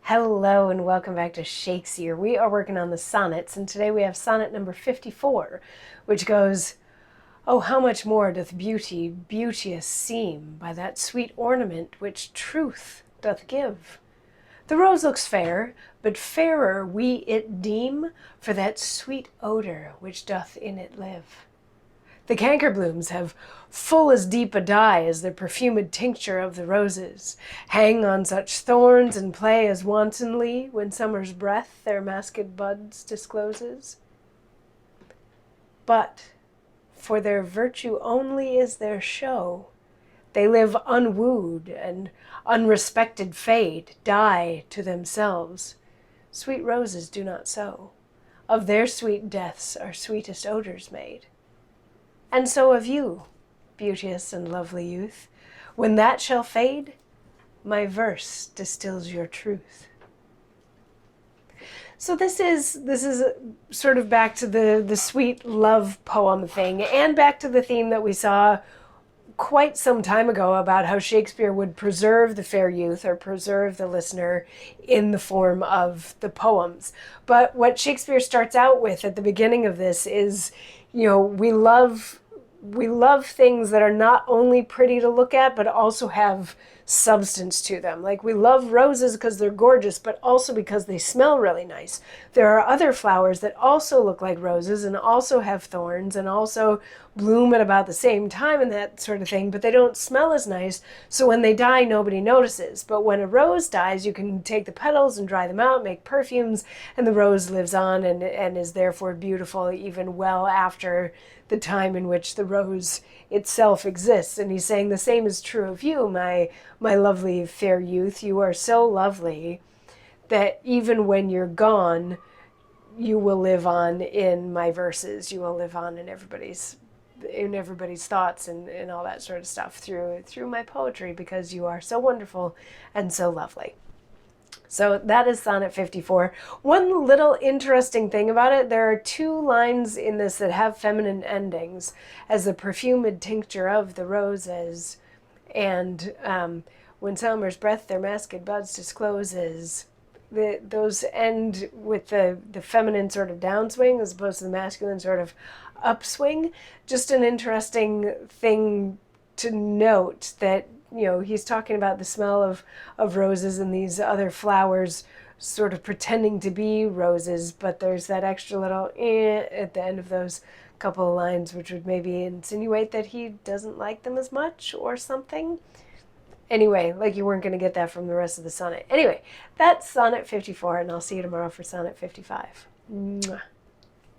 Hello and welcome back to Shakesyear. We are working on the sonnets, and today we have sonnet number 54, which goes, "Oh, how much more doth beauty beauteous seem by that sweet ornament which truth doth give. The rose looks fair, but fairer we it deem for that sweet odour which doth in it live. The canker blooms have full as deep a dye as the perfumed tincture of the roses, hang on such thorns and play as wantonly when summer's breath their masked buds discloses. But for their virtue only is their show. They live unwooed and unrespected fade, die to themselves. Sweet roses do not so. Of their sweet deaths are sweetest odors made. And so of you, beauteous and lovely youth, when that shall fade, my verse distills your truth." So this is sort of back to the sweet love poem thing, and back to the theme that we saw quite some time ago about how Shakespeare would preserve the fair youth or preserve the listener in the form of the poems. But what Shakespeare starts out with at the beginning of this is, we love things that are not only pretty to look at, but also have substance to them. Like, we love roses because they're gorgeous, but also because they smell really nice. There are other flowers that also look like roses and also have thorns and also bloom at about the same time and that sort of thing, but they don't smell as nice. So when they die, nobody notices. But when a rose dies, you can take the petals and dry them out, make perfumes, and the rose lives on and is therefore beautiful even well after the time in which the rose itself exists. And he's saying the same is true of you, my lovely fair youth. You are so lovely that even when you're gone, you will live on in my verses. You will live on in everybody's thoughts and all that sort of stuff through my poetry, because you are so wonderful and so lovely. So that is Sonnet 54. One little interesting thing about it, there are two lines in this that have feminine endings, as the perfumed tincture of the roses and when summer's breath their masked buds discloses. Those end with the feminine sort of downswing as opposed to the masculine sort of upswing. Just an interesting thing to note that, he's talking about the smell of roses and these other flowers sort of pretending to be roses, but there's that extra little at the end of those couple of lines, which would maybe insinuate that he doesn't like them as much or something. Anyway, like you weren't going to get that from the rest of the sonnet. Anyway, that's Sonnet 54, and I'll see you tomorrow for Sonnet 55. Mwah.